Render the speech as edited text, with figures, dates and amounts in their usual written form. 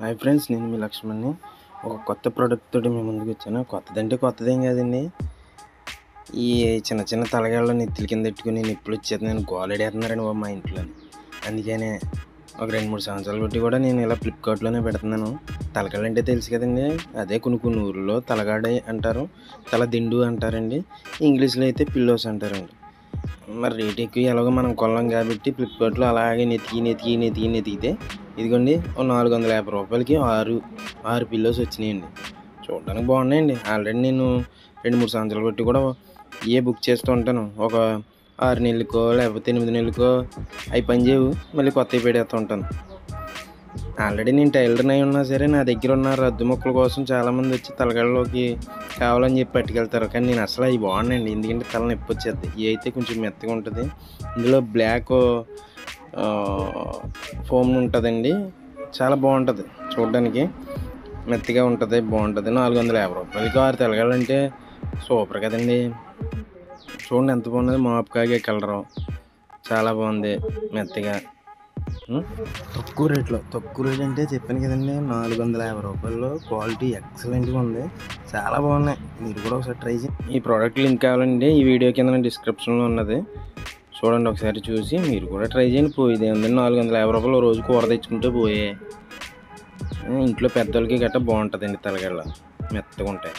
Hi friends, నేను మీ లక్ష్మణ్ని. ఒక కొత్త ప్రోడక్ట్ తోటి మీ ముందుకు వచ్చాను. కొత్తదంటే కొత్తదేం కాదండి. ఈ చిన్న చిన్న తలగాళ్ళ నెత్తుల కింద పెట్టుకుని నిప్పులు వచ్చేది నేను గోలెడేస్తున్నారండి బాబు మా ఇంట్లో. అందుకనే ఒక 2-3 సంవత్సరాలు బట్టి కూడా నేను ఇలా ఫ్లిప్కార్ట్లోనే పెడుతున్నాను. తలకాళ్ళు అంటే తెలుసు కదండి, అదే కొన్ని ఊర్లో తలగాడే అంటారు, తల దిండు అంటారండి. ఇంగ్లీష్లో అయితే పిల్లోస్ అంటారండి. మరి రేట్ ఎక్కువ ఎలాగో మనం కొన్నాం కాబట్టి ఫ్లిప్కార్ట్లో అలాగే నెతికితే ఇదిగోండి ఓ 450 రూపాయలకి 6 పిల్లోస్ వచ్చినాయండి. చూడడానికి బాగున్నాయండి. ఆల్రెడీ నేను 2-3 సంవత్సరాలు బట్టి కూడా బుక్ చేస్తూ ఉంటాను. ఒక 6 నెలలకో లేకపోతే 8 నెలలకో అవి పని చేయవు, మళ్ళీ కొత్తవి పెడేస్తూ ఉంటాను. ఆల్రెడీ నేను టైలర్ని అయి ఉన్నా సరే నా దగ్గర ఉన్న రద్దు మొక్కల కోసం చాలామంది వచ్చి తలగడలోకి కావాలని చెప్పి పట్టుకెళ్తారు. కానీ నేను అసలు అవి బాగున్నాయండి, ఎందుకంటే తల నొప్పి వచ్చేది. ఇవి అయితే కొంచెం మెత్తగా ఉంటుంది. ఇందులో బ్లాక్ ఫోమ్ ఉంటుందండి, చాలా బాగుంటుంది. చూడడానికి మెత్తగా ఉంటుంది, బాగుంటుంది. 450 రూపాయలకి 6 తలగాలంటే సూపర్ కదండి. చూడండి ఎంత బాగున్నది, మాపు కాగే కలరు, చాలా బాగుంది, మెత్తగా. తక్కువ రేట్ అంటే చెప్పాను కదండి, 450 రూపాయల్లో క్వాలిటీ ఎక్సలెంట్గా ఉంది, చాలా బాగున్నాయి. మీరు కూడా ఒకసారి ట్రై చేయండి. ఈ ప్రోడక్ట్ లింక్ కావాలండి ఈ వీడియో కింద డిస్క్రిప్షన్లో ఉన్నది, చూడండి. ఒకసారి చూసి మీరు కూడా ట్రై చేయండి. పోయేది ఏంటంటే 450 రూపాయలు రోజు కూర తెచ్చుకుంటే పోయే. ఇంట్లో పెద్దోళ్ళకి గట్రా బాగుంటుందండి, తలగళ్ళ మెత్తగా ఉంటాయి.